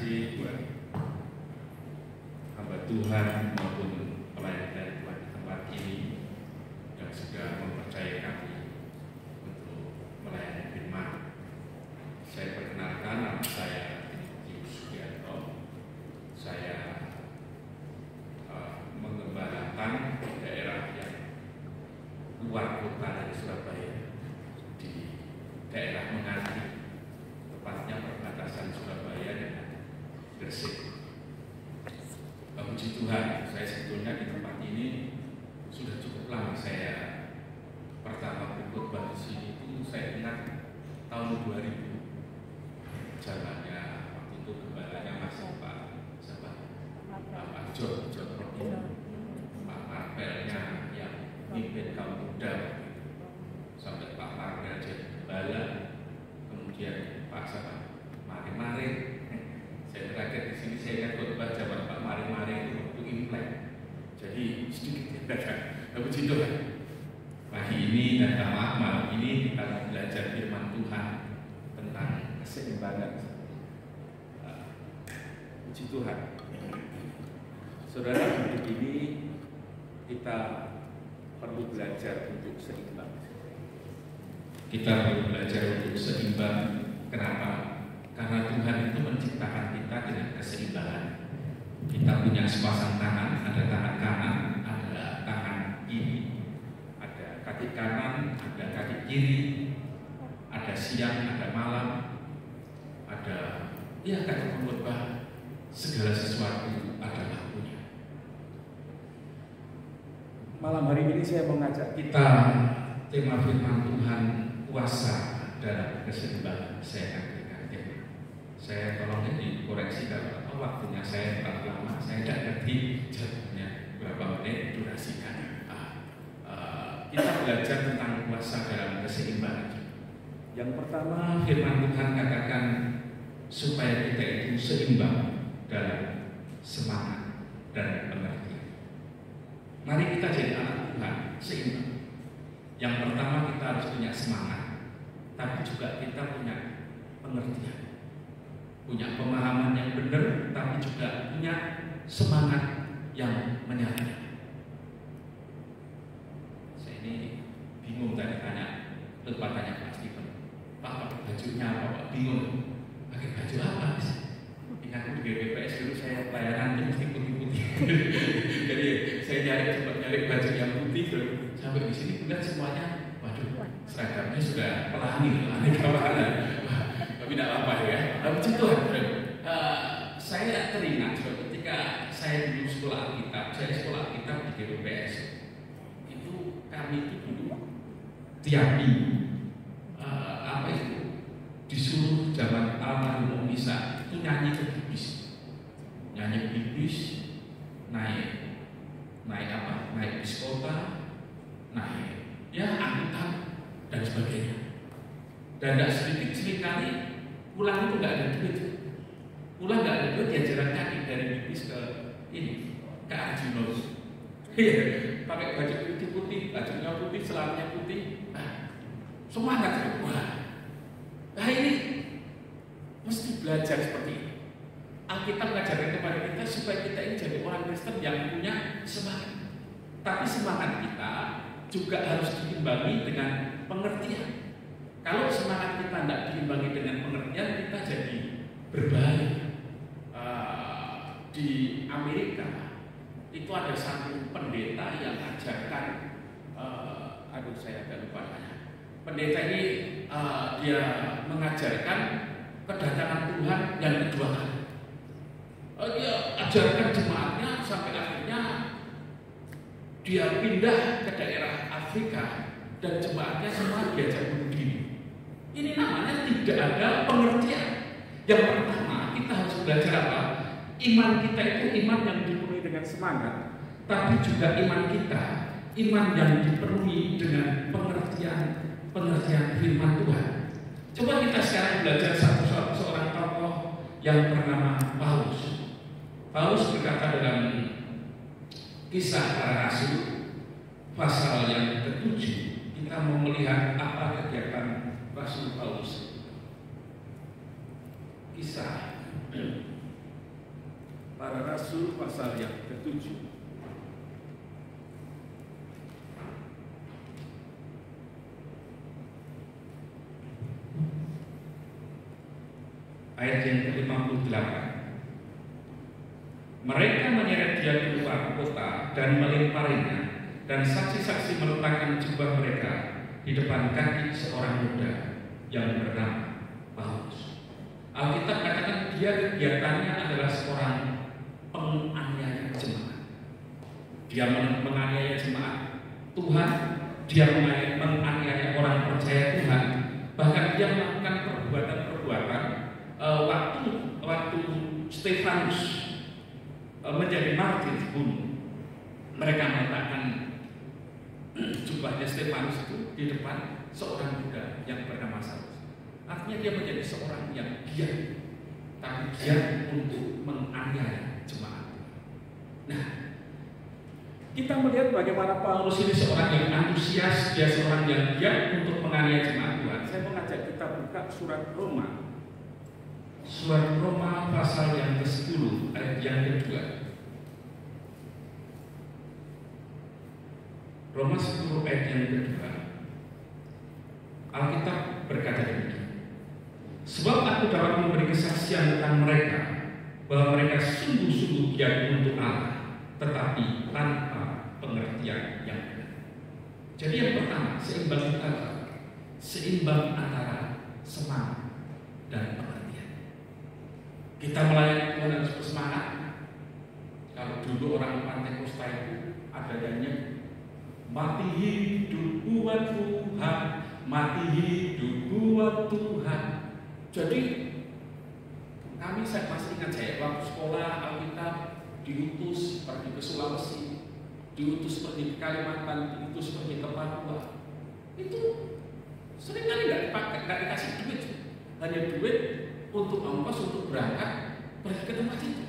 kasih buat hamba Tuhan maupun pelayan dari Tuhan di tempat ini yang sudah mempercayai kami untuk melayani firman. Saya perkenalkan, nama saya Timotius Sugianto. Saya mengembalakan daerah yang luar kota dari Surabaya, di daerah Menganti, tepatnya perbatasan Surabaya dengan Gresik. Puji Tuhan, saya sebetulnya di tempat ini sudah cukup lama. Saya pertama berkhotbah di sini itu saya ingat tahun 2000. Zamannya waktu itu gembalanya masih Pak John Pak Marvelnya yang mimpin kaum muda, sampai Pak Marvel jadi gembala, kemudian Pak Mari. Saya terakhir di sini saya ingat khotbah zaman Pak Mari itu waktu Imlek. Jadi sedikit puji Tuhan. Pagi ini dan malam ini kita belajar firman Tuhan tentang keseimbangan. Puji Tuhan. Saudara, hari ini kita perlu belajar untuk seimbang. Kita perlu belajar untuk seimbang. Kenapa? Karena Tuhan itu menciptakan kita dengan keseimbangan. Kita punya sepasang tangan, ada tangan kanan, ada tangan kiri, ada kaki kanan, ada kaki kiri, ada siang, ada malam, ada kata pengkhotbah, segala sesuatu ada waktunya. Malam hari ini saya mengajak kita tema firman Tuhan, kuasa dalam keseimbangan. Saya tolong dikoreksi kalau waktunya saya terlalu lama, saya tidak ngerti jadwalnya berapa menit durasikan. Kita belajar tentang kuasa dalam keseimbangan. Yang pertama, firman Tuhan katakan supaya kita itu seimbang dalam semangat dan pengertian. Mari kita jadi anak Tuhan seimbang. Yang pertama, kita harus punya semangat, tapi juga kita punya pengertian, punya pemahaman yang benar, tapi juga punya semangat yang menyala. Saya ini bingung tadi lupa tanya Pak Steven, Pak pakai bajunya apa Pak? Bingung, pakai baju apa? Ingat di BPS dulu saya pelayanan mesti putih-putih. Jadi saya nyari baju yang putih, sampai di sini bukan semuanya, waduh, seragamnya sudah pelangi, aneh kawan. Tapi tidak apa ya. Puji Tuhan. Saya teringat ketika saya dulu sekolah Alkitab, saya sekolah Alkitab di GBPS. Itu kami itu dulu tiap minggu disuruh zaman almarhum Om Isa itu nyanyi ke bibis, naik bis kota, angkutan dan sebagainya. Dan tidak sedikit seringkali pulang itu nggak ada duit. Pulang nggak ada duit, ya jalan kaki dari bibis ke Arjunus. Pakai baju putih, bajunya putih, celananya putih. Semangat semua. Ini mesti belajar seperti ini. Alkitab mengajarkan kepada kita supaya kita ini jadi orang Kristen yang punya semangat. Tapi semangat kita juga harus diimbangi dengan pengertian. Kalau semangat kita tidak diimbangi dengan pengertian, kita jadi berbahaya. Di Amerika itu ada satu pendeta yang ajarkan, saya agak lupa namanya. Pendeta ini dia mengajarkan kedatangan Tuhan yang kedua kali. Dia ajarkan jemaatnya sampai akhirnya dia pindah ke daerah Afrika dan jemaatnya semua diajak bunuh diri. Ini namanya tidak ada pengertian. Yang pertama, kita harus belajar apa? Iman kita itu iman yang dipenuhi dengan semangat, tapi juga iman kita, iman yang dipenuhi dengan pengertian firman Tuhan. Coba kita sekarang belajar seorang tokoh yang bernama Paulus. Paulus berkata dalam Kisah Para Rasul pasal yang ke-7, kita mau melihat apa kegiatan Rasul Paulus. Kisah Para Rasul pasal yang ke-7. Ayat yang ke-58. Mereka menyeret dia keluar kota dan melemparinya, dan saksi-saksi meletakkan jubah mereka di depan kaki seorang muda yang bernama Paulus. Alkitab katakan dia kegiatannya adalah seorang penganiaya jemaat. Dia menganiaya jemaat Tuhan, dia menganiaya orang percaya Tuhan. Bahkan dia melakukan perbuatan-perbuatan waktu Stefanus menjadi martir dibunuh. Mereka meletakkan jubahnya Stefanus itu di depan seorang muda yang bernama Saulus. Artinya dia menjadi seorang yang giat, tapi giat untuk menganiaya jemaat. Nah, kita melihat bagaimana Paulus ini seorang yang antusias, dia seorang yang giat untuk menganiaya jemaat Tuhan. Saya mengajak kita buka surat Roma. Surat Roma pasal yang ke-10 ayat yang kedua. Roma 10 ayat yang kedua. Alkitab berkata demikian. Sebab aku dapat memberi kesaksian tentang mereka bahwa mereka sungguh-sungguh giat untuk Allah, tetapi tanpa pengertian yang benar. Jadi yang pertama, seimbang antara semangat dan pengertian. Kita melayani Tuhan harus bersemangat. Kalau dulu orang Pantekosta itu ada nyanyi, mati hidup buat Tuhan, mati hidup buat Tuhan. Jadi kami, saya masih ingat, saya waktu sekolah Alkitab diutus pergi ke Sulawesi, diutus pergi ke Kalimantan, diutus pergi ke Papua. Itu seringkali nggak dikasih duit, hanya duit untuk ongkos untuk berangkat pergi ke tempat itu.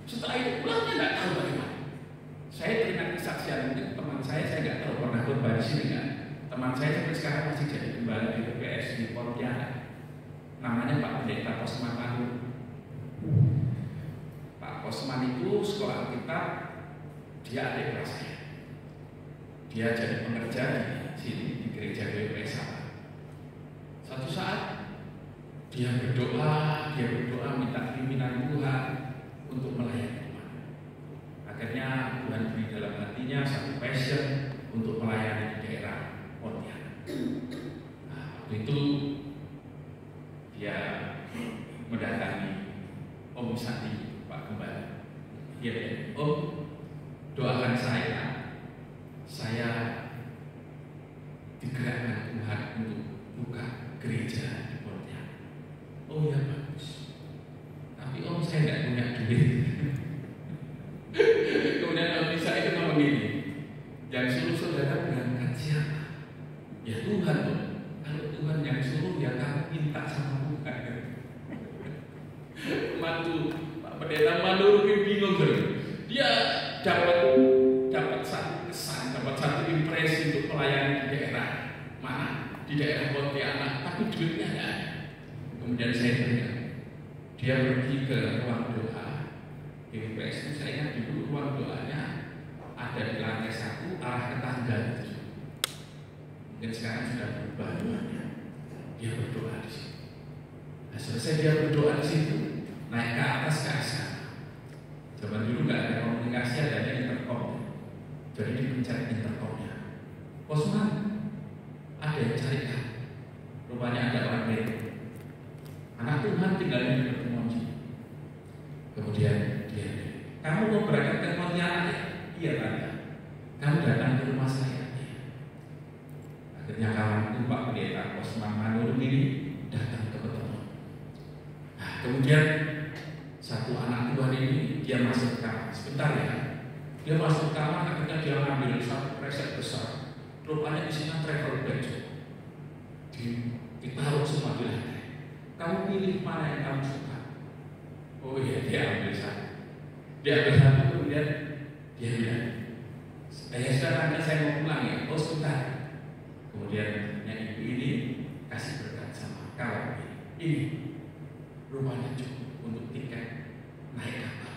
Setelah itu pulangnya nggak tahu bagaimana. Saya teringat kesaksian mungkin teman saya nggak tahu pernah khotbah di sini kan. Teman saya sampai sekarang masih jadi gembala di PPS di Pontianak. Namanya Pak Pendeta Posman Manur. Pak Posman itu sekolah kita, dia adik kelas saya. Dia jadi pengerja di sini di gereja BPS. Satu saat dia berdoa minta pimpinan Tuhan untuk melayani Tuhan. Akhirnya Tuhan beri dalam hatinya satu passion untuk melayani di daerah Pontianak. Nah, waktu itu dia mendatangi Om Sandi, Pak Gembala. Dia bilang, Om, doakan saya digerakkan Tuhan untuk buka gereja di Pontianak. Oh ya bagus. Tapi Om, saya nggak punya duit. Kemudian Om Nisa itu ngomong gini, yang suruh saudara berangkat siapa? Ya Tuhan Om. Kalau Tuhan yang suruh, ya kamu minta sama Tuhan. Mantu Pak Pendeta Manur bingung terus. Dia dapat satu kesan, dapat satu impresi untuk melayani di daerah mana? Di daerah Pontianak, tapi duitnya nggak ada. Kemudian saya tanya, dia pergi ke ruang doa. Di PPS itu saya ingat dulu ruang doanya ada di lantai 1 arah ke tangga itu. Mungkin sekarang sudah berubah doanya. Dia berdoa di situ. Nah, selesai dia berdoa di situ, naik ke atas ke sana. Zaman dulu nggak ada komunikasi, adanya intercom. Jadi dipencet intercomnya. Posman, ada yang carikan. Rupanya ada orang mirip. Anak Tuhan tinggalnya di Kemonji. Kemudian dia, kamu mau berangkat ke Pontianak ya? Iya Tante. Kamu datang ke rumah saya. Ya. Akhirnya kawan itu Pak Pendeta Posman Manur ini datang ke pertemuan. Nah, kemudian satu anak Tuhan ini dia masuk ke kamar. Sebentar ya. Dia masuk ke kamar, akhirnya dia ngambil satu kresek besar. Rupanya isinya travel bag. Ditaruh semua di lantai. Kamu pilih mana yang kamu suka? Oh iya, dia ambil satu. Kemudian dia bilang, sekarang saya mau pulang ya. Oh sebentar. Kemudian yang ibu ini kasih berkat sama kawan ini. Rumahnya cukup untuk tiket naik kapal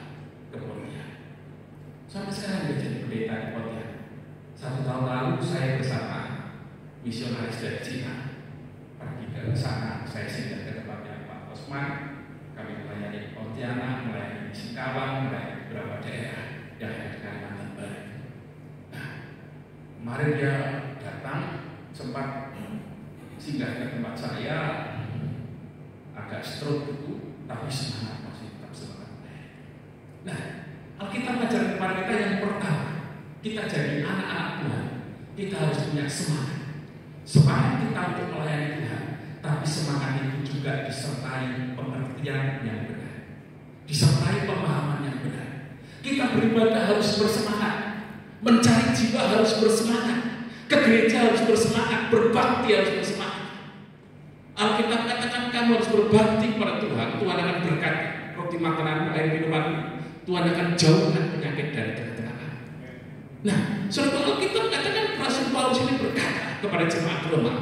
pendeta di Pontianak. 1 tahun lalu saya bersama misionaris dari Cina pergi ke sana. Saya singgah ke tempatnya Pak Osman. Kami melayani di Pontianak, melayani di Singkawang, melayani di beberapa daerah yang ada di Kalimantan Barat. Nah, kemarin dia datang, sempat singgah ke tempat saya, agak stroke itu, tapi semangat, masih tetap semangat. Nah, Alkitab mengajar kepada kita yang pertama, kita jadi anak-anak Tuhan, kita harus punya semangat. Semangat kita untuk melayani Tuhan, tapi semangat itu juga disertai pengertian yang benar, disertai pemahaman yang benar. Kita beribadah harus bersemangat, mencari jiwa harus bersemangat, ke gereja harus bersemangat, berbakti harus bersemangat. Alkitab katakan kamu harus berbakti pada Tuhan. Tuhan akan berkati roti makanan, air minuman. Tuhan akan jauhkan penyakit dari tengah-tengah kamu. Nah, saudara, Alkitab katakan Rasul Paulus ini berkata kepada jemaat Roma,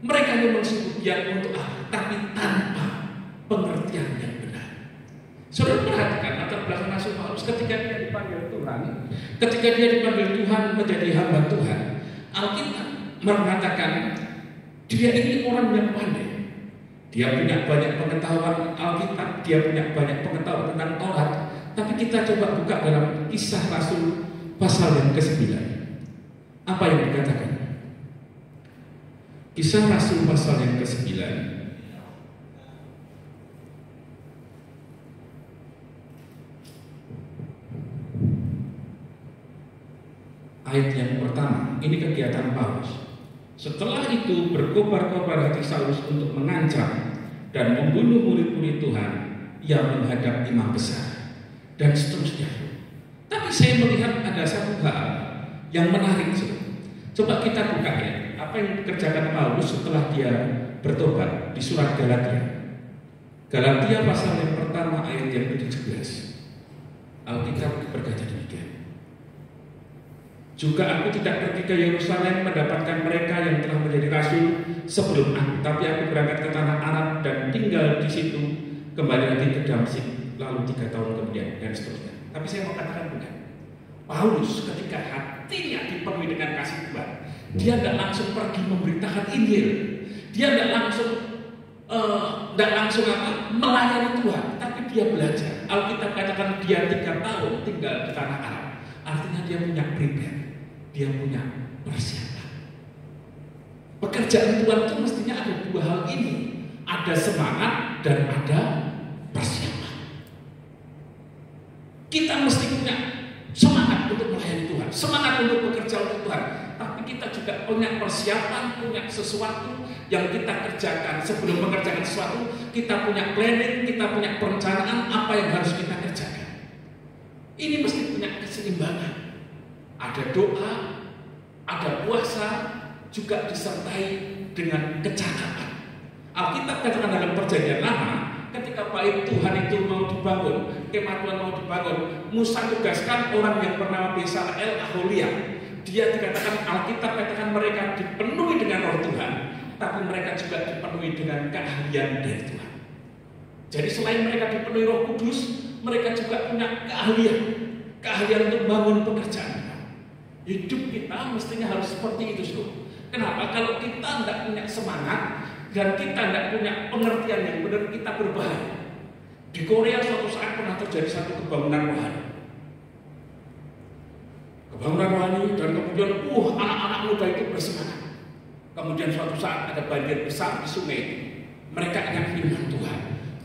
mereka memang sungguh giat untuk Allah, tapi tanpa pengertian yang benar. Saudara perhatikan latar belakang Rasul Paulus ketika dia dipanggil Tuhan, ketika dia dipanggil Tuhan menjadi hamba Tuhan. Alkitab mengatakan dia ini orang yang pandai. Dia punya banyak pengetahuan Alkitab, dia punya banyak pengetahuan tentang Taurat. Tapi kita coba buka dalam Kisah Rasul pasal yang ke-9. Apa yang dikatakan? Kisah Rasul pasal yang ke-9 ayat yang pertama. Ini kegiatan Paulus. Setelah itu berkobar-kobar hati Saulus untuk mengancam dan membunuh murid-murid Tuhan yang menghadap imam besar dan seterusnya. Tapi saya melihat ada satu hal yang menarik. Coba kita buka ya, apa yang dikerjakan Paulus setelah dia bertobat di surat Galatia. Galatia pasal yang pertama ayat yang ke-17. Alkitab berkata demikian. Juga aku tidak pergi ke Yerusalem mendapatkan mereka yang telah menjadi rasul sebelum aku, tapi aku berangkat ke tanah Arab dan tinggal di situ, kembali lagi ke Damsyik, lalu 3 tahun kemudian dan seterusnya. Tapi saya mau katakan bukan. Paulus ketika hatinya dipenuhi dengan kasih Tuhan, dia tidak langsung pergi memberitakan Injil, dia tidak langsung melayani Tuhan, tapi dia belajar. Alkitab katakan dia 3 tahun tinggal di tanah Arab, artinya dia punya prepare. Dia punya persiapan. Pekerjaan Tuhan itu mestinya ada 2 hal ini. Ada semangat dan ada persiapan. Kita mesti punya semangat untuk melayani Tuhan, semangat untuk bekerja untuk Tuhan. Tapi kita juga punya persiapan, punya sesuatu yang kita kerjakan. Sebelum mengerjakan sesuatu, kita punya planning, kita punya perencanaan apa yang harus kita kerjakan. Ini mesti punya keseimbangan. Ada doa, ada puasa, juga disertai dengan kecakapan. Alkitab katakan dalam Perjanjian Lama, ketika bait Tuhan itu mau dibangun, kemah Tuhan mau dibangun, Musa tugaskan orang yang bernama Bezalel Aholiab. Dia dikatakan, Alkitab katakan mereka dipenuhi dengan roh Tuhan, tapi mereka juga dipenuhi dengan keahlian dari Tuhan. Jadi selain mereka dipenuhi Roh Kudus, mereka juga punya keahlian untuk membangun pekerjaan. Hidup kita mestinya harus seperti itu, Saudara. Kenapa? Kalau kita tidak punya semangat dan kita tidak punya pengertian yang benar, kita berbahaya. Di Korea suatu saat pernah terjadi satu kebangunan rohani. Kebangunan rohani dan kemudian anak-anak muda itu bersemangat. Kemudian suatu saat ada banjir besar di sungai itu. Mereka ingat firman Tuhan.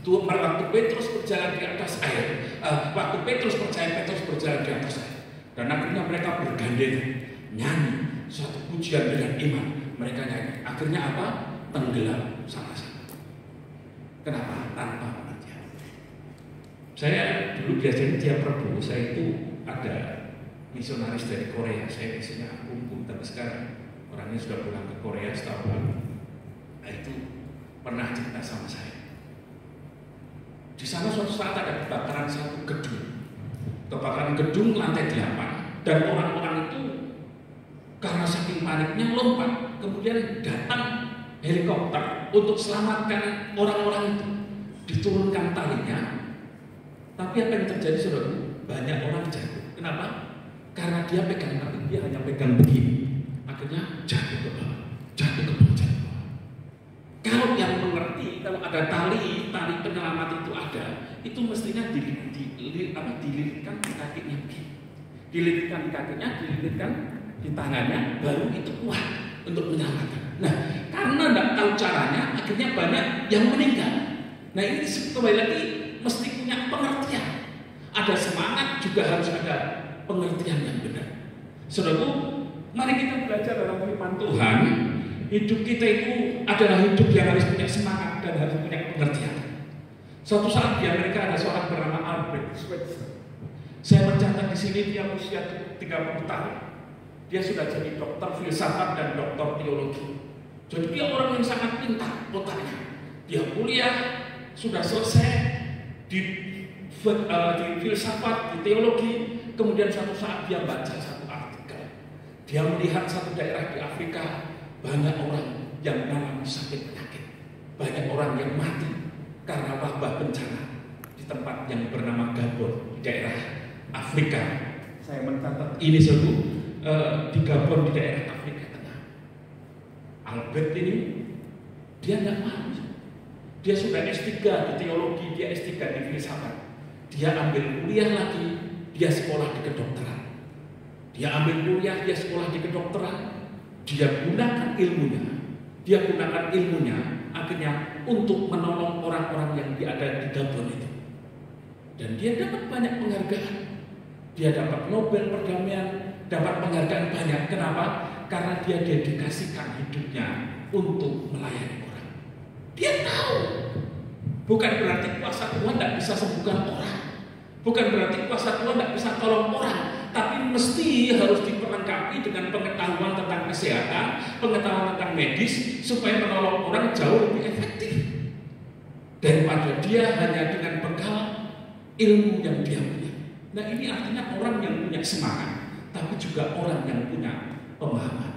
Waktu Petrus berjalan di atas air, waktu Petrus percaya, Petrus berjalan di atas air. Dan akhirnya mereka bergandeng nyanyi suatu pujian dengan iman. Mereka nyanyi. Akhirnya apa? Tenggelam sama-sama. Kenapa? Tanpa pengertian. Saya dulu biasanya tiap Rabu saya itu ada misionaris dari Korea. Saya biasanya kumpul, tapi sekarang orangnya sudah pulang ke Korea setahun lalu. Nah itu pernah cerita sama saya. Di sana suatu saat ada kebakaran satu gedung. Kebakaran gedung lantai 8 dan orang-orang itu karena saking paniknya lompat, kemudian datang helikopter untuk selamatkan orang-orang itu. Diturunkan talinya, tapi apa yang terjadi, saudara? Banyak orang jatuh. Kenapa? Karena dia pegang, tapi dia hanya pegang begini. Akhirnya jatuh ke bawah, jatuh ke bawah, jatuh ke bawah. Kalau yang mengerti, kalau ada tali penyelamat itu ada, itu mestinya dililitkan di kakinya begini. Dililitkan di kakinya, dililitkan di tangannya, baru itu kuat untuk menyelamatkan. Nah, karena tidak tahu caranya, akhirnya banyak yang meninggal. Nah, ini kembali lagi mesti punya pengertian. Ada semangat, juga harus ada pengertian yang benar. Saudaraku, mari kita belajar dalam firman Tuhan. Hidup kita itu adalah hidup yang harus punya semangat dan harus punya pengertian. Suatu saat di Amerika ada seorang bernama Albert Schweitzer. Saya mencatat di sini dia usia 30 tahun. Dia sudah jadi dokter filsafat dan dokter teologi. Jadi dia orang yang sangat pintar otaknya. Dia kuliah, sudah selesai di filsafat, di teologi. Kemudian suatu saat dia baca satu artikel. Dia melihat satu daerah di Afrika, banyak orang yang mengalami sakit penyakit. Banyak orang yang mati karena wabah bencana di tempat yang bernama Gabon, di daerah Afrika. Saya mencatat ini di Gabon, di daerah Afrika Tengah. Albert ini, dia tidak mau. Dia sudah S3 di teologi, dia S3 di filsafat. Dia ambil kuliah lagi, dia sekolah di kedokteran. Dia ambil kuliah, dia sekolah di kedokteran. Dia gunakan ilmunya akhirnya untuk menolong orang-orang yang ada di Gabon itu. Dan dia dapat banyak penghargaan. Dia dapat Nobel perdamaian, dapat penghargaan banyak. Kenapa? Karena dia dedikasikan hidupnya untuk melayani orang. Dia tahu, bukan berarti kuasa Tuhan tidak bisa sembuhkan orang, bukan berarti kuasa Tuhan tidak bisa tolong orang, tapi mesti harus diperlengkapi dengan pengetahuan tentang kesehatan, pengetahuan tentang medis, supaya menolong orang jauh lebih efektif daripada dia hanya dengan bekal ilmu yang dia punya. Nah, ini artinya orang yang punya semangat, tapi juga orang yang punya pemahaman.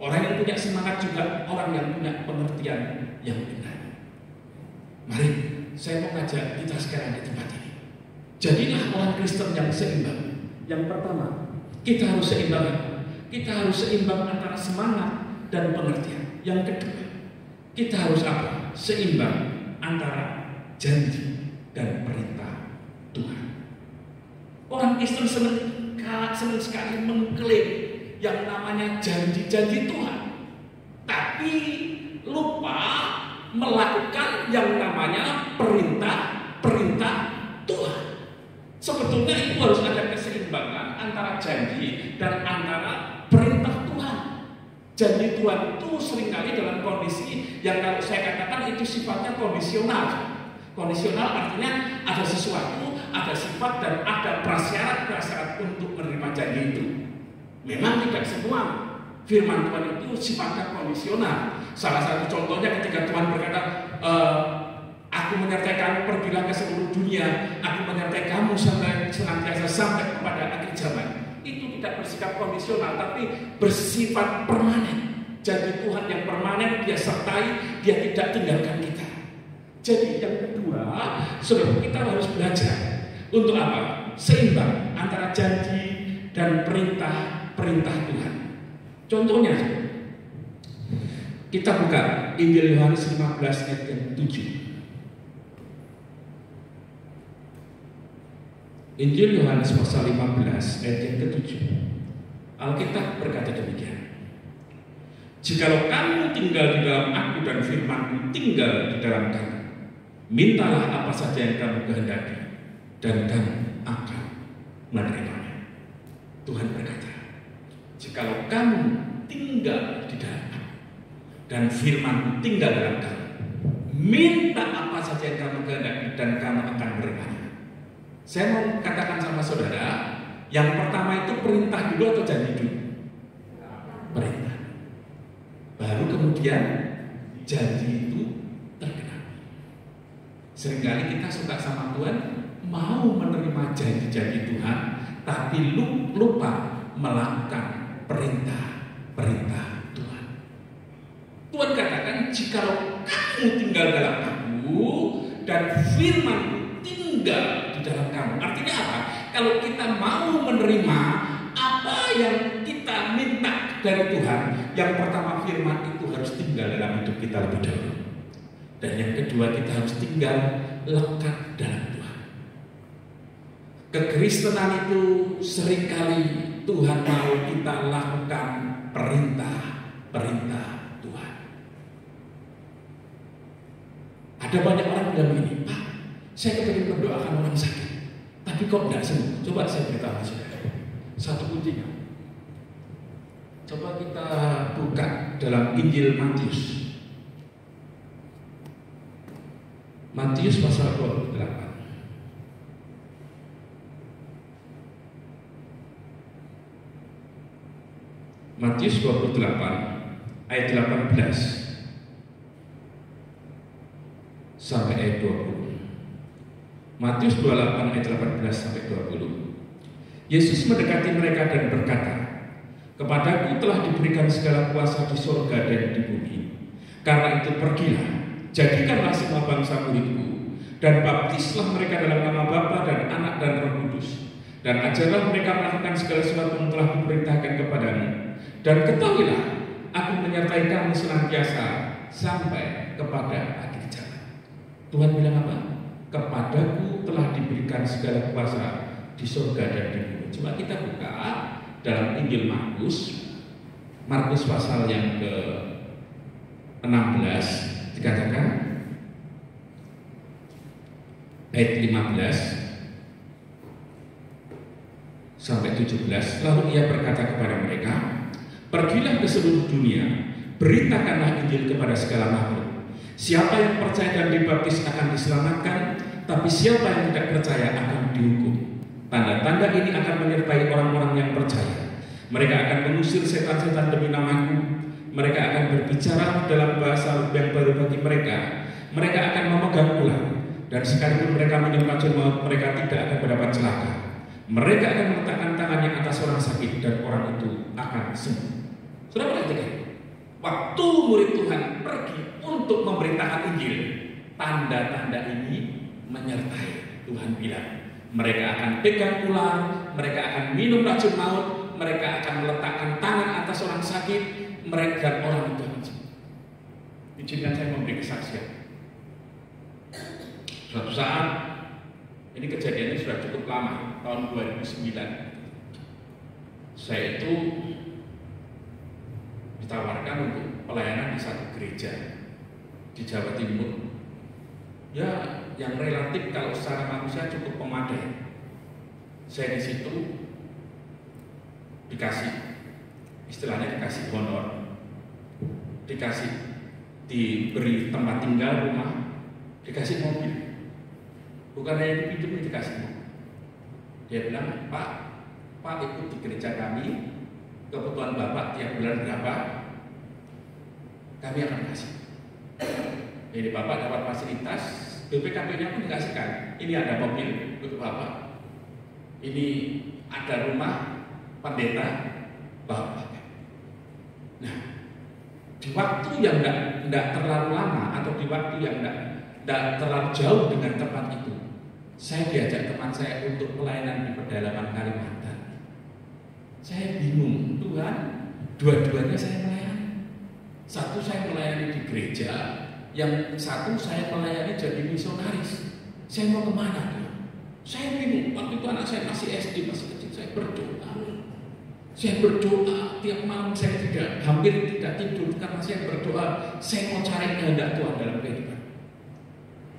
Orang yang punya semangat juga orang yang punya pengertian yang benar. Mari, saya mau ngajak kita sekarang di tempat ini. Jadilah orang Kristen yang seimbang. Yang pertama, kita harus seimbang. Kita harus seimbang antara semangat dan pengertian. Yang kedua, kita harus apa? Seimbang antara janji dan perintah Tuhan. Orang Kristen senang sekali mengklaim yang namanya janji-janji Tuhan, tapi lupa melakukan yang namanya perintah Tuhan. Sebetulnya itu harus ada keseimbangan antara janji dan antara perintah Tuhan. Janji Tuhan itu seringkali dalam kondisi yang kalau saya katakan itu sifatnya kondisional. Kondisional artinya ada sesuatu, ada sifat dan ada prasyarat untuk menerima janji itu. Memang tidak semua firman Tuhan itu sifatnya kondisional. Salah satu contohnya ketika Tuhan berkata, aku menyertai kamu pergilah ke seluruh dunia, aku menyertai kamu senantiasa sampai kepada akhir zaman. Itu tidak bersikap kondisional, tapi bersifat permanen. Janji Tuhan yang permanen, dia sertai, dia tidak tinggalkan kita. Jadi yang kedua, saudara, kita harus belajar untuk apa? Seimbang antara janji dan perintah Tuhan. Contohnya, kita buka Injil Yohanes 15 ayat yang 7. Injil Yohanes pasal 15 ayat yang ke-7. Alkitab berkata demikian. Jikalau kamu tinggal di dalam aku dan firman-Ku tinggal di dalam kamu, mintalah apa saja yang kamu kehendaki dan kamu akan menerimanya. Tuhan berkata, jikalau kamu tinggal di dalam aku dan firman-Ku tinggal dalam kamu, minta apa saja yang kamu kehendaki dan kamu akan menerimanya. Saya mau katakan sama saudara, yang pertama itu perintah dulu atau janji dulu? Perintah. Baru kemudian janji itu tergenapi. Seringkali kita suka sama Tuhan, mau menerima janji-janji Tuhan, tapi lupa melakukan perintah Tuhan. Tuhan katakan, jikalau kamu tinggal dalam aku dan firman-Ku tinggal di dalam kamu. Artinya apa? Kalau kita mau menerima apa yang kita minta dari Tuhan, yang pertama firman itu harus tinggal dalam hidup kita lebih dahulu. Dan yang kedua kita harus tinggal lekat dalam Tuhan. Kekristenan itu seringkali Tuhan mau kita lakukan perintah Tuhan. Ada banyak orang bilang begini, Pak, saya ingin mendoakan orang sakit, tapi kok tidak sembuh. Coba saya beritahu saudara, satu kuncinya. Coba kita buka dalam Injil Matius. Matius pasal 28. Matius 28 ayat 18 sampai ayat 20. Matius 28 ayat 18 sampai 20. Yesus mendekati mereka dan berkata, "Kepadaku telah diberikan segala kuasa di surga dan di bumi. Karena itu pergilah, jadikanlah semua bangsa muridku, dan baptislah mereka dalam nama Bapa dan Anak dan Roh Kudus, dan ajarlah mereka melakukan segala sesuatu yang telah kuperintahkan kepadamu. Dan ketahuilah, aku menyertai kamu senantiasa sampai kepada akhir zaman." Tuhan bilang apa? Kepadaku telah diberikan segala kuasa di surga dan di bumi. Coba kita buka dalam Injil Markus pasal yang ke-16, dikatakan ayat 15 sampai 17. Lalu ia berkata kepada mereka, "Pergilah ke seluruh dunia, beritakanlah Injil kepada segala makhluk. Siapa yang percaya dan dibaptis akan diselamatkan, tapi siapa yang tidak percaya akan dihukum. Tanda-tanda ini akan menyertai orang-orang yang percaya. Mereka akan mengusir setan-setan demi namaku. Mereka akan berbicara dalam bahasa yang baru bagi mereka. Mereka akan memegang ular, dan sekalipun mereka minum racun maut, mereka tidak akan mendapat celaka. Mereka akan meletakkan tangannya atas orang sakit, dan orang itu akan sembuh." Sudah perhatikan, waktu murid Tuhan pergi untuk memberitakan Injil, tanda-tanda ini menyertai. Tuhan bilang, mereka akan pegang ular, mereka akan minum racun maut, mereka akan meletakkan tangan atas orang sakit, mereka dan orang itu akan sembuh. Izinkan saya memberi kesaksian. Suatu saat, ini kejadiannya sudah cukup lama, tahun 2009. Saya itu ditawarkan untuk pelayanan di satu gereja di Jawa Timur. Ya, yang relatif kalau secara manusia cukup memadai. Saya di situ dikasih, istilahnya dikasih honor, diberi tempat tinggal, rumah, dikasih mobil. Bukan hanya dipinjam, dikasih mobil. Dia bilang, Pak ikut di gereja kami, kebutuhan Bapak tiap bulan berapa, kami akan kasih. Jadi Bapak dapat fasilitas, BPKB-nya pun dikasihkan. Ini ada mobil untuk Bapak, ini ada rumah pendeta Bapak. Nah, di waktu yang tidak terlalu lama atau di waktu yang tidak terlalu jauh dengan tempat itu, saya diajak teman saya untuk pelayanan di pedalaman Kalimantan. Saya bingung, Tuhan, dua-duanya saya melayani. Satu saya melayani di gereja, yang satu saya melayani jadi misionaris. Saya mau kemana? Saya bingung. Waktu itu anak saya masih SD, masih kecil. Saya berdoa tiap malam. Saya hampir tidak tidur karena saya berdoa. Saya mau cari kehendak Tuhan dalam kehidupan.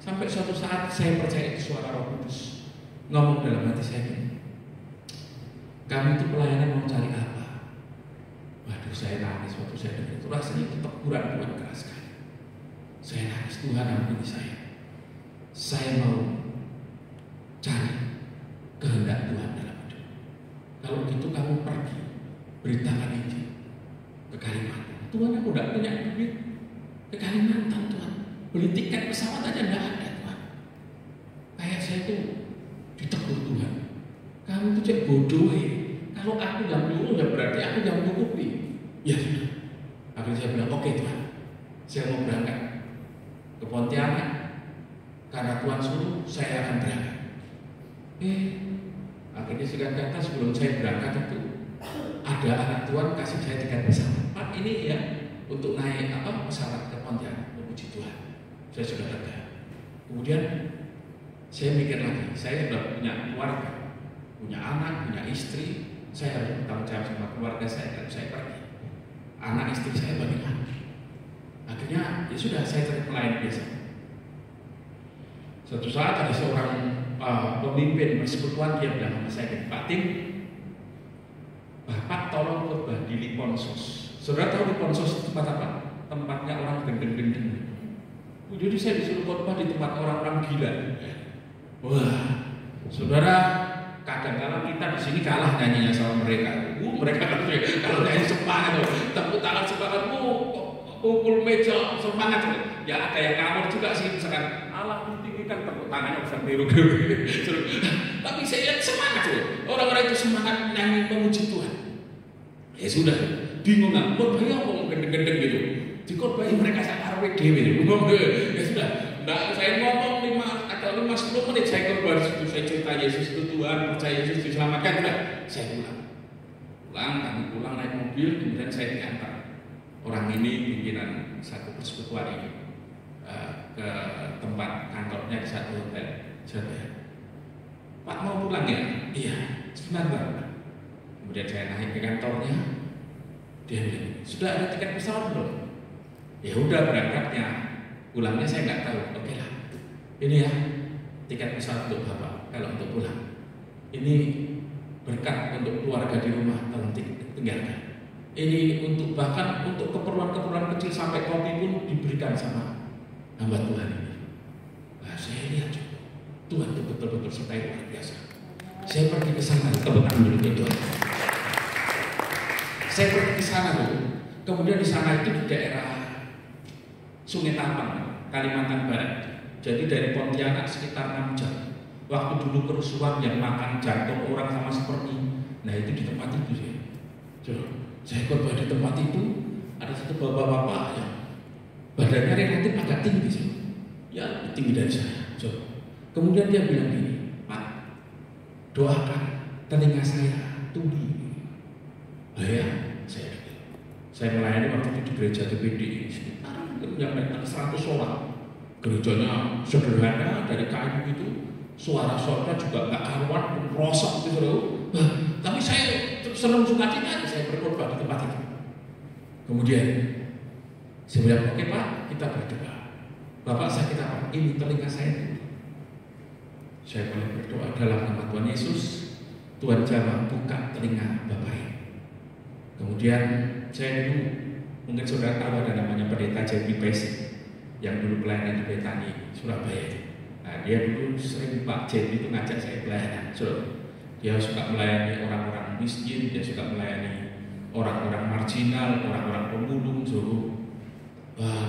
Sampai suatu saat saya percaya itu suara Roh Kudus ngomong dalam hati saya ini, "Kamu itu pelayanan mau cari apa?" Waduh, saya nangis waktu saya dengar itu. Rasanya itu teguran Tuhan keras sekali. Saya nangis, "Tuhan ampuni saya. Saya mau cari kehendak Tuhan dalam hidup. Kalau gitu kamu pergi beritakan Injil ke Kalimantan." Tuhan, aku tidak punya duit ke Kalimantan, Tuhan. Beli tiket pesawat aja tidak ada, Tuhan. Kayak saya itu ditegur Tuhan. Kamu itu cek bodoh ya. Kalau aku yang nyuruh ya berarti aku yang menutupi. Ya sudah. Akhirnya saya bilang, "Oke Tuhan, saya mau berangkat ke Pontianak. Karena Tuhan suruh, saya akan berangkat." Akhirnya singkat kata sebelum saya berangkat itu, ada anak Tuhan kasih saya tiket pesawat. Pak, ini ya untuk naik pesawat ke Pontianak. Puji Tuhan, saya sudah lega. Kemudian saya mikir lagi, saya sudah punya keluarga, punya anak, punya istri. Saya harus bertanggung jawab sama keluarga saya kalau saya pergi. Anak istri saya bagaimana? Akhirnya ya sudah, saya cari pelayan biasa. Suatu saat ada seorang pemimpin persekutuan, dia bilang sama saya, Pak Tim, Bapak tolong khotbah di Liponsos. Saudara tahu Liponsos tempat apa? Tempatnya orang gendeng-gendeng. Jadi saya disuruh khotbah di tempat orang-orang gila. Wah, saudara, kadang-kadang kita di sini kalah nyanyinya sama mereka. Mereka kalau nyanyi semangat, tepuk tangan semangat, pukul meja semangat. Ya ada yang ngawur juga sih, misalkan Allah ditinggikan, tepuk tangannya bisa biru. Tapi saya lihat semangat tuh, orang-orang itu semangat nyanyi memuji Tuhan. Ya sudah, bingung nggak? Khotbahnya ngomong gendeng-gendeng gitu. Dikhotbahi mereka saya arwah dewi. Ya sudah, nggak saya ngomong 5-10 menit saya khotbah situ, saya cerita Yesus itu Tuhan, percaya Yesus diselamatkan, sudah saya kami pulang naik mobil, kemudian saya diantar orang ini pimpinan satu persekutuan ini ke tempat kantornya di satu hotel. Pak mau pulang ya? Iya, sebentar Pak. Kemudian saya naik ke kantornya, dia bilang, sudah ada tiket pesawat belum? Ya udah, berangkatnya, pulangnya saya nggak tahu. Oke lah, ini ya tiket pesawat untuk Bapak kalau untuk pulang. Ini berkat untuk keluarga di rumah, tolong tinggalkan. Ini untuk bahkan untuk keperluan-keperluan kecil sampai kopi pun diberikan sama hamba Tuhan ini. Nah, saya lihat juga Tuhan itu betul-betul sertai luar biasa. Saya pergi ke sana, teman dulu ke Tuhan. Saya pergi ke sana dulu. Kemudian di sana itu di daerah Sungai Tampang, Kalimantan Barat. Jadi dari Pontianak sekitar 6 jam. Waktu dulu kerusuhan yang makan jantung orang sama seperti, nah itu di tempat itu saya. Saya khotbah di tempat itu, ada satu bapak-bapak yang badannya relatif agak tinggi sih. Ya tinggi dari saya. Kemudian dia bilang gini, Pak, doakan telinga saya tuli. Ya, saya melayani waktu itu di gereja GPD sekitar yang datang 100 orang. Gerejanya sederhana dari kayu itu, suara-suara juga nggak karuan, rosok gitu loh. Tapi saya senang sukacita, saya berkhotbah di tempat itu. Kemudian saya bilang, oke Pak, kita berdoa. Bapak sakit apa? Ini telinga saya itu. Saya boleh berdoa dalam nama Tuhan Yesus. Tuhan jawab, buka telinga Bapak ini. Kemudian saya dulu, mungkin saudara tahu ada namanya pendeta J.P. Pesik yang dulu pelayanan di Betani, Surabaya. Nah, dia dulu sering Pak J.P. itu ngajak saya pelayanan. Dia suka melayani orang-orang miskin, dia suka melayani orang-orang marginal, orang-orang pemulung.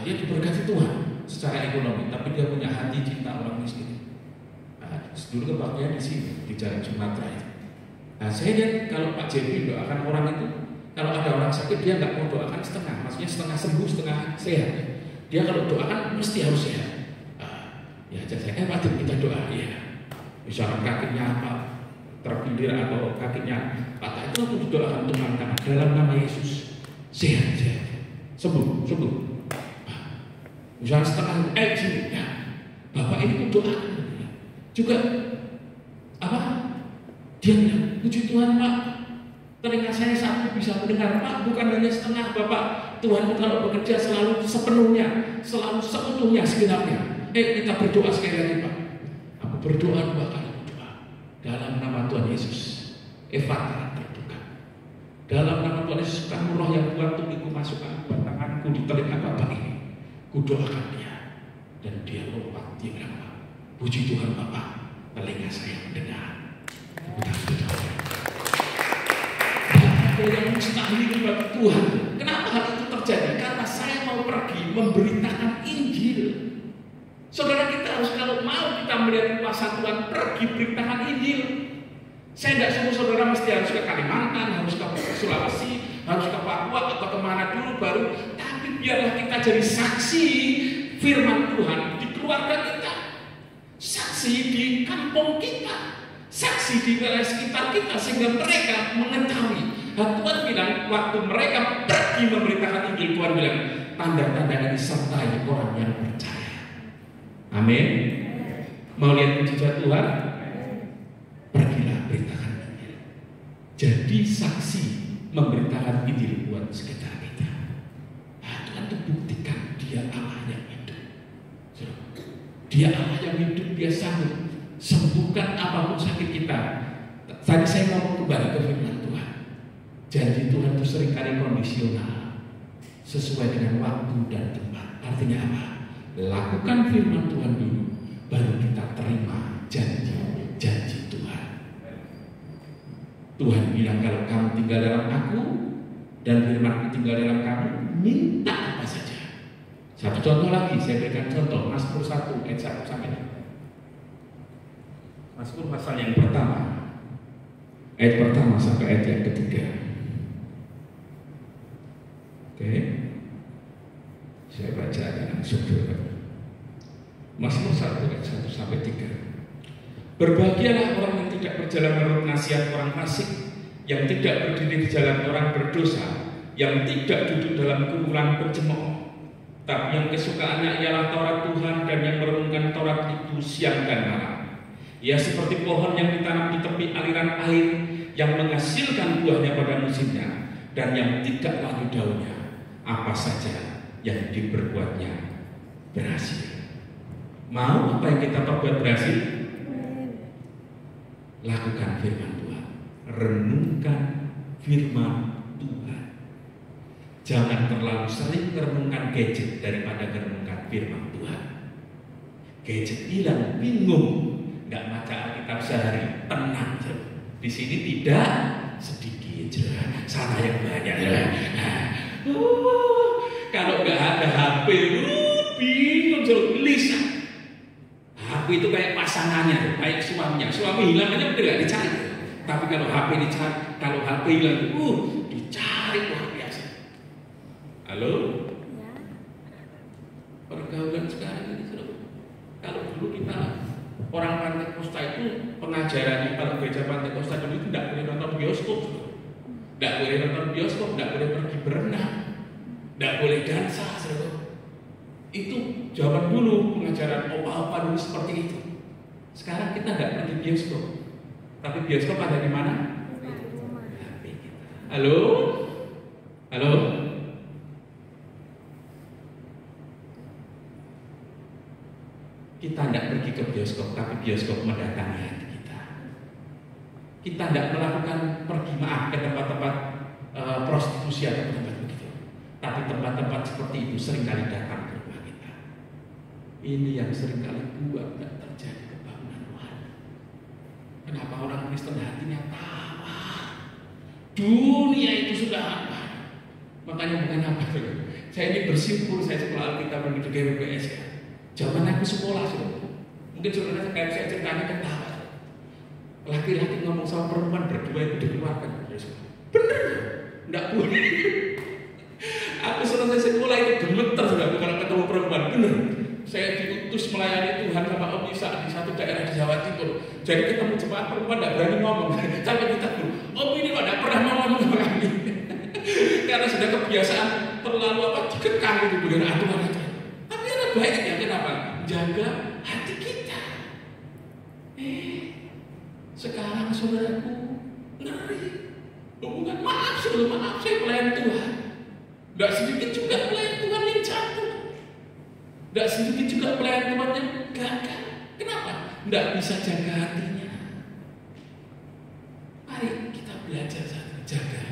Dia diberkati Tuhan secara ekonomi, tapi dia punya hati cinta orang miskin. Nah, dulu kebaktian di sini, di Jalan Sumatera itu. Nah, saya lihat kalau Pak J.P. doakan orang itu, kalau ada orang sakit dia nggak mau doakan setengah, maksudnya setengah sembuh, setengah sehat. Dia kalau doakan mesti harus sehat. Ya saya Pak J.P. kita doa, ya. Misalkan kakinya apa terpindir atau kakinya patah, itu aku didoakan Tuhan dalam nama Yesus sehat, sembuh. Misalnya setengah ya, Bapak ini doakan juga apa? Dia bilang, puji Tuhan Pak, telinga saya satu bisa mendengar Pak, bukan hanya setengah Bapak. Tuhan itu kalau bekerja selalu sepenuhnya, selalu seutuhnya, segenapnya. Kita berdoa sekali lagi Pak. Aku berdoa 2 kali berdoa dalam nama Tuhan Yesus. Efatah terbuka. Dalam nama Tuhan Yesus, kamu roh yang buat tuliku masukkan buat tanganku di telinga Bapak ini. Kudoakan dia dan dia lompat, dia bilang, puji Tuhan Bapak, telinga saya mendengar. Ada yang mustahil bagi Tuhan. Kenapa hal itu terjadi? Karena saya mau pergi memberitakan Injil. Saudara, kita harus, kalau mau kita melihat kuasa Tuhan, pergi beritakan Injil. Saya tidak suruh saudara mesti harus ke Kalimantan, harus ke Sulawesi, harus ke Papua atau kemana dulu baru. Tapi biarlah kita jadi saksi firman Tuhan di keluarga kita, saksi di kampung kita, saksi di wilayah sekitar kita, sehingga mereka mengetahui Tuhan bilang waktu mereka pergi memberitakan Injil, Tuhan bilang tanda-tanda yang disertai orang yang percaya. Amin. Mau lihat mujizat Tuhan? Pergilah beritakan Injil. Jadi saksi memberitakan Injil buat sekitar kita. Tuhan itu buktikan Dia Allah yang hidup. Dia Allah yang hidup, Dia sanggup sembuhkan apapun sakit kita. Tadi saya ngomong kembali ke firman Tuhan. Janji Tuhan itu seringkali kondisional, sesuai dengan waktu dan tempat. Artinya apa? Lakukan firman Tuhan dulu, baru kita terima janji Tuhan. Tuhan bilang kalau kamu tinggal dalam Aku dan firman-Ku tinggal dalam kamu, minta apa saja. Satu contoh lagi, saya berikan contoh Mazmur 1 ayat 1 sampai 2. Mazmur pasal yang pertama, ayat pertama sampai ayat yang ketiga. Oke, saya baca dengan subtitle. Mazmur 1 ayat 1 sampai 3. Berbahagialah orang yang tidak berjalan menurut nasihat orang fasik, yang tidak berdiri di jalan orang berdosa, yang tidak duduk dalam kumpulan pencemooh, tapi yang kesukaannya ialah Taurat Tuhan dan yang merenungkan Taurat itu siang dan malam. Ia seperti pohon yang ditanam di tepi aliran air, yang menghasilkan buahnya pada musimnya, dan yang tidak layu daunnya. Apa saja yang diperbuatnya berhasil. Mau apa yang kita perbuat berhasil? Lakukan firman Tuhan, renungkan firman Tuhan. Jangan terlalu sering merenungkan gadget daripada merenungkan firman Tuhan. Gadget hilang, bingung, nggak baca Alkitab sehari, tenang. Di sini tidak sedikit, sana yang banyak. Kalau nggak ada HP, bingung, gelisah. HP itu kayak pasangannya, kayak suaminya. Suami hilang aja udah gak dicari. Tapi kalau HP dicari, kalau HP hilang, dicari luar biasa. Halo? Ya. Pergaulan sekarang ini seru. Kalau dulu kita orang Pantekosta itu pengajarannya, kalau gereja Pantekosta dulu itu tidak boleh nonton bioskop, tidak boleh nonton bioskop, tidak boleh pergi berenang, tidak boleh dansa, seru. Itu jawaban dulu pengajaran opa-opa dulu seperti itu. Sekarang kita nggak pergi bioskop, tapi bioskop ada di mana? Halo, halo. Kita tidak pergi ke bioskop, tapi bioskop mendatangi hati kita. Kita tidak melakukan pergi ke tempat-tempat prostitusi atau tempat begitu, tapi tempat-tempat seperti itu seringkali datang ke rumah kita. Ini yang seringkali buat tidak terjadi kebangunan rohani. Kenapa orang Kristen hatinya tawa? Dunia itu sudah apa? Makanya bukan apa. Saya ini bersyukur saya sekolah Alkitab di GWPS ya. Zaman aku sekolah mungkin saudara kayak saya ceritanya ketawa. Laki-laki ngomong sama perempuan berdua itu dikeluarkan. Bener, enggak boleh. Aku selesai sekolah itu gemeter sudah kalau ketemu perempuan. Bener, saya diutus melayani Tuhan sama Om Isa di satu daerah di Jawa Timur. Jadi ketemu jemaat perempuan tidak berani ngomong. Sampai kita Om ini tidak pernah ngomong sama kami. Karena sudah kebiasaan terlalu dikekang itu dengan aturan. Tapi ada baiknya, kenapa? Jaga hati kita. Sekarang saudaraku ngeri. Bukan maaf, sebelum maaf saya pelayan Tuhan. Gak sedikit juga pelayan Tuhan yang jatuh. Gak sedikit juga pelayan Tuhan yang gagal. Kenapa? Gak bisa jaga hatinya. Mari kita belajar jaga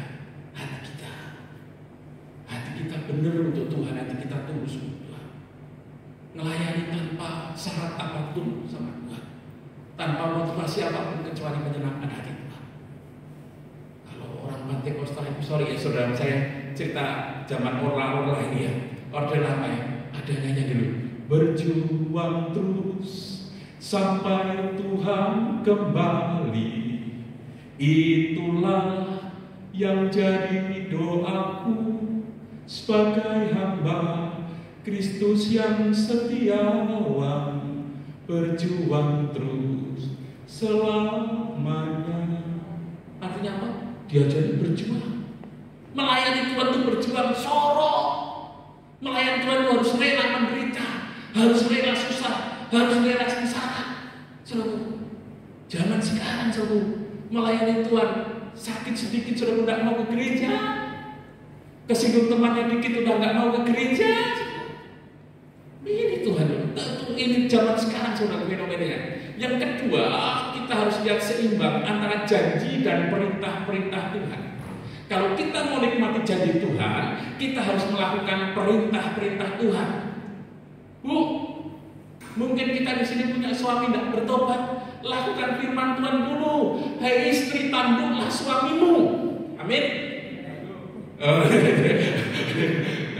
hati kita. Hati kita benar untuk Tuhan, hati kita tulus untuk Tuhan. Melayani tanpa syarat apapun sama Tuhan, tanpa motivasi apapun kecuali menyenangkan hati Tuhan. Kalau orang Pantekosta itu, sorry ya saudara, saya cerita zaman orla ini ya. Orde lama ya, ada nyanyi dulu. Berjuang terus sampai Tuhan kembali, itulah yang jadi doaku sebagai hamba Kristus yang setiawan, berjuang terus selamanya. Artinya apa? diajari berjuang. Melayani Tuhan itu berjuang, sorok. Melayani Tuhan itu harus rela menderita, harus rela susah, harus rela sengsara. Saudara, zaman sekarang saudara, melayani Tuhan sakit sedikit sudah tidak mau ke gereja, kesinggung temannya dikit udah nggak mau ke gereja. Ini Tuhan, ini zaman sekarang saudara fenomenanya. Yang kedua, kita harus lihat seimbang antara janji dan perintah-perintah Tuhan. Kalau kita mau nikmati janji Tuhan, kita harus melakukan perintah-perintah Tuhan. Bu, mungkin kita di sini punya suami tidak bertobat, lakukan firman Tuhan dulu. Hai istri, tanduklah suamimu. Amin.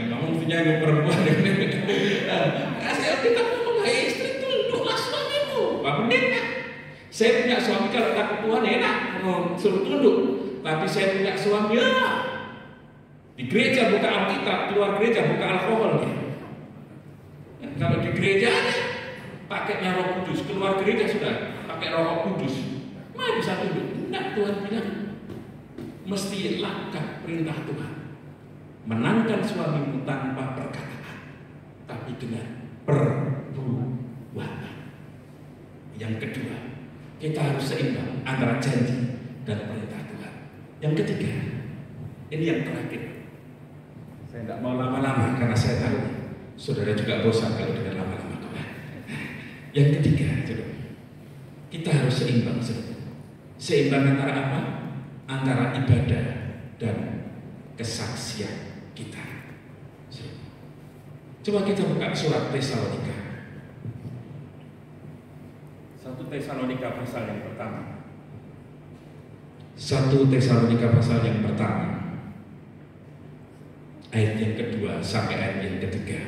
Ngomong penyanyi perempuan. Kita ngomong, hai istri, tunduklah suamimu. Pak Pendeta, saya punya suami kalau takut Tuhan enak, suruh tunduk. Tapi saya punya suami, di gereja buka Alkitab, keluar gereja buka alkohol. Kalau di gereja pakainya Roh Kudus, keluar gereja sudah pakai Roh Kudus. Mana bisa tunduk? Nah, Tuhan bilang mesti lakukan perintah Tuhan. Menangkan suamimu tanpa perkataan, tapi dengan perbuatan. Yang kedua, kita harus seimbang antara janji dan perintah Tuhan. Yang ketiga, ini yang terakhir. Saya tidak mau lama-lama karena saya tahu saudara juga bosan kalau dengan lama-lama. Yang ketiga, kita harus seimbang. Seimbang antara apa? Antara ibadah dan kesaksian kita. Coba kita buka surat Tesalonika. 1 Tesalonika pasal yang pertama. 1 Tesalonika pasal yang pertama, ayat yang kedua sampai ayat yang ketiga.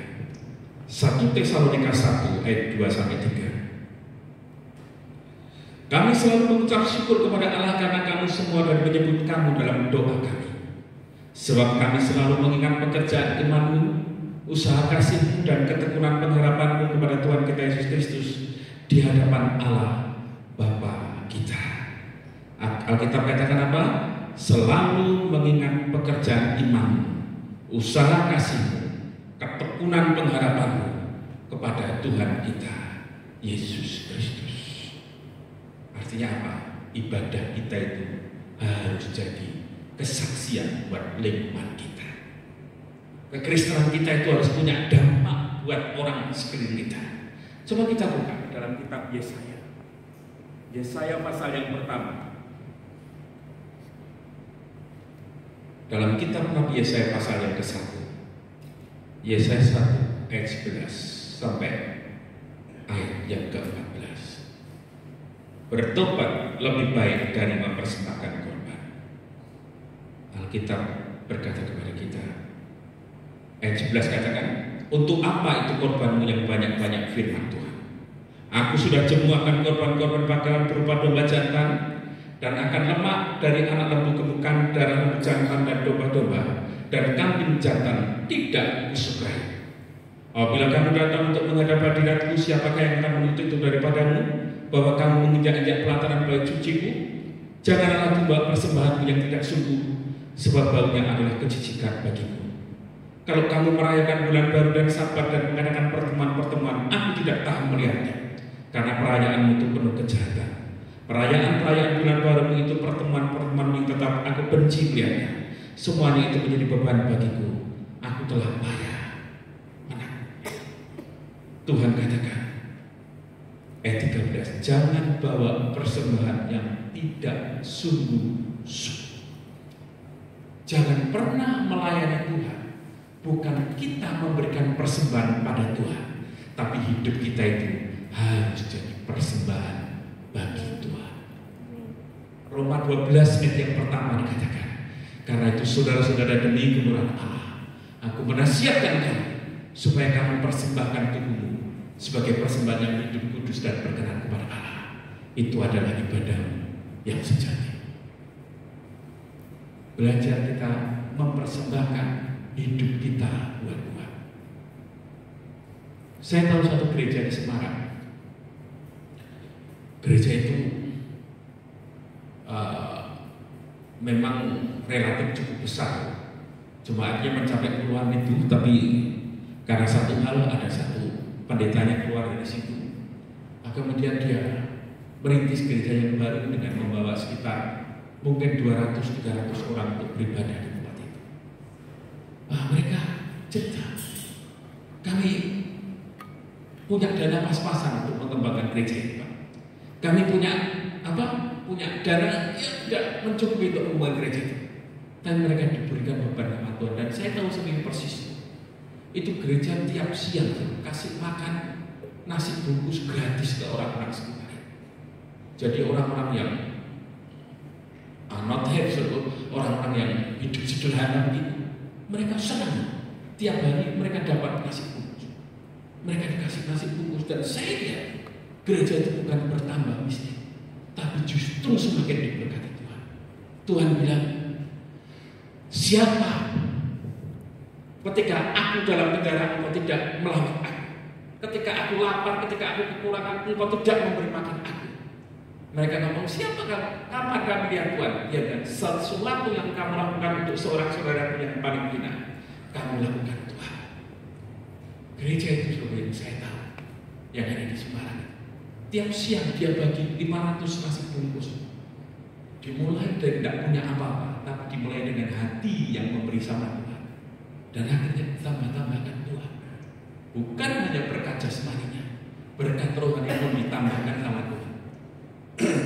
1 Tesalonika 1 ayat 2 sampai 3. Kami selalu mengucap syukur kepada Allah karena kamu semua dan menyebut kamu dalam doa kami. Sebab kami selalu mengingat pekerjaan imanmu, usaha kasihmu dan ketekunan pengharapanmu kepada Tuhan kita Yesus Kristus di hadapan Allah Bapa kita. Alkitab katakan apa? Selalu mengingat pekerjaan imanmu, usaha kasihmu, ketekunan pengharapanmu kepada Tuhan kita Yesus Kristus. Artinya apa? Ibadah kita itu harus jadi kesaksian buat lingkungan kita. Kekristenan kita itu harus punya dampak buat orang sekeliling kita. Coba kita buka dalam kitab Yesaya. Yesaya pasal yang pertama. Dalam kitab Nabi Yesaya pasal yang ke-1, Yesaya 1 ayat 11 sampai ayat yang ke-14. Bertobat lebih baik dari mempersembahkan korban. Alkitab berkata kepada kita, ayat 11 katakan, untuk apa itu korbanmu yang banyak-banyak, firman Tuhan. Aku sudah jemuahkan korban-korban bakaran berupa domba jantan dan akan lemak dari anak lembu gemukan, darah lembu jantan dan domba-domba dan kambing jantan tidak kusukai. Apabila kamu datang untuk menghadap hadiratku, siapakah yang akan menuntut itu daripadamu, bahwa kamu menginjak-injak pelataran bait suciku? Janganlah membawa persembahanmu yang tidak sungguh, sebab baunya adalah kejijikan bagiku. Kalau kamu merayakan bulan baru dan Sabat dan mengadakan pertemuan-pertemuan, aku tidak tahan melihatnya, karena perayaanmu itu penuh kejahatan. Perayaan-perayaan bulan baru itu pertemuan-pertemuan yang tetap aku benci melihatnya. Semuanya itu menjadi beban bagiku. Aku telah payah. Tuhan katakan, ayat 13, jangan bawa persembahan yang tidak sungguh-sungguh. Jangan pernah melayani Tuhan bukan kita memberikan persembahan pada Tuhan, tapi hidup kita itu harus jadi persembahan bagi Tuhan. Roma 12 ayat yang pertama dikatakan, karena itu saudara-saudara, demi kemurahan Allah, aku menasihatkan kamu supaya kamu persembahkan tubuhmu sebagai persembahan yang hidup, kudus dan berkenan kepada Allah. Itu adalah ibadah yang sejati. Belajar kita mempersembahkan hidup kita buat Tuhan. Saya tahu satu gereja di Semarang. Gereja itu memang relatif cukup besar. Jemaatnya mencapai puluhan itu, tapi karena satu hal, ada satu pendetanya keluar dari situ. Kemudian dia merintis gereja yang baru dengan membawa sekitar mungkin 200-300 orang untuk beribadah di tempat itu. Mereka cerita, kami punya dana pas-pasan untuk mengembangkan gereja ini, Pak. Kami punya dana yang tidak mencukupi untuk membangun gereja itu. Dan mereka diberikan beban sama Tuhan. Dan saya tahu sendiri persis, itu gereja tiap siang kasih makan nasi bungkus gratis ke orang-orang sekitar. Jadi orang-orang yang not have, orang-orang yang hidup sederhana begitu, mereka senang tiap hari mereka dapat nasi bungkus. Mereka dikasih nasi bungkus, dan saya lihat gereja itu bukan bertambah miskin, tapi justru semakin diberkati Tuhan. Tuhan bilang, siapa ketika aku dalam negara engkau tidak melawan aku, ketika aku lapar, ketika aku kekurangan, engkau tidak memberi makan aku. Mereka ngomong, siapa kapan kami lihat Tuhan? Ya kan, sesuatu yang kamu lakukan untuk seorang saudaraku yang paling hina, kamu lakukan Tuhan. Gereja itu seperti yang saya tahu, yang ada di Semarang. Tiap siang dia bagi 500 nasi bungkus. Dimulai dari tidak punya apa-apa, tapi dimulai dengan hati yang memberi sama Tuhan. Dan akhirnya ditambah-tambahkan Tuhan. Bukan hanya berkat jasmaninya, berkat rohani pun ditambahkan sama Tuhan.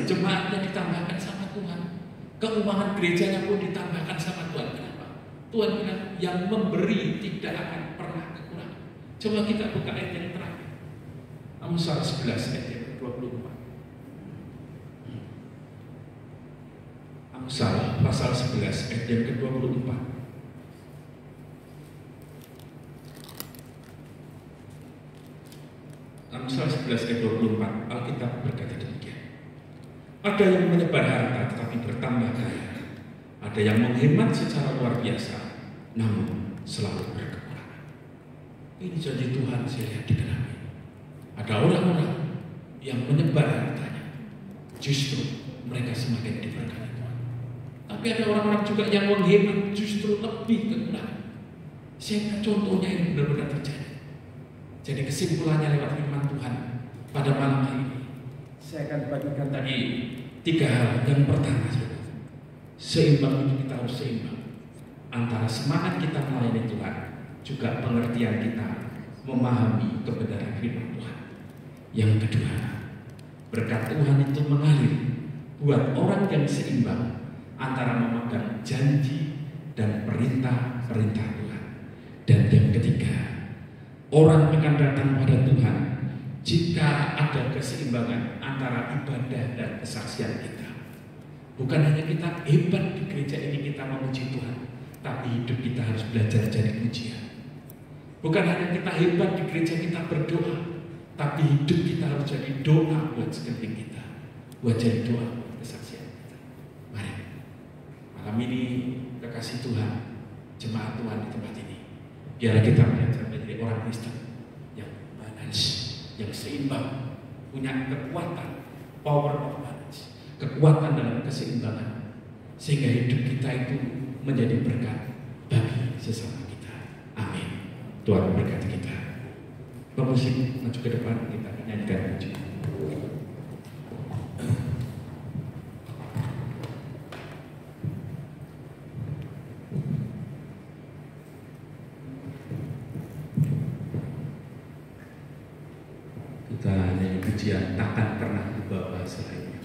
Jemaatnya ditambahkan sama Tuhan, keuangan gerejanya pun ditambahkan sama Tuhan. Kenapa? Tuhan bilang, yang memberi tidak akan pernah kekurangan. Coba kita buka ayat yang terakhir, Amsal 11 ayat yang ke-24. Amsal pasal 11 ayat yang ke-24. Amsal 11 ayat 24, Alkitab berkata demikian. Ada yang menyebar harta tetapi bertambah kaya, ada yang menghemat secara luar biasa namun selalu berkekurangan. Ini janji Tuhan saya lihat digenapi. Ada orang-orang yang menyebar hartanya, justru mereka semakin diberkati Tuhan. Tapi ada orang-orang juga yang menghemat, justru lebih kekurangan. Sehingga contohnya ini benar-benar terjadi. Jadi kesimpulannya lewat firman Tuhan pada malam hari ini, saya akan bagikan tadi 3 hal. Yang pertama, seimbang itu kita harus seimbang antara semangat kita melayani Tuhan, juga pengertian kita memahami kebenaran firman Tuhan. Yang kedua, berkat Tuhan itu mengalir buat orang yang seimbang antara memegang janji dan perintah-perintah Tuhan. Dan yang ketiga, orang akan datang pada Tuhan jika ada keseimbangan antara ibadah dan kesaksian kita. Bukan hanya kita hebat di gereja ini kita memuji Tuhan, tapi hidup kita harus belajar jadi pujian. Bukan hanya kita hebat di gereja kita berdoa, tapi hidup kita harus jadi doa buat sekeliling kita, buat jadi doa buat kesaksian kita. Mari malam ini kekasih Tuhan, jemaat Tuhan di tempat ini, biarlah kita belajar menjadi orang Kristen yang balance, yang seimbang, punya kekuatan, power of balance, kekuatan dalam keseimbangan, sehingga hidup kita itu menjadi berkat bagi sesama kita. Amin. Tuhan berkati kita. Pemusik maju ke depan, kita akan nyanyikan puji. Kita nyanyi pujian takkan pernah dibawa selainnya.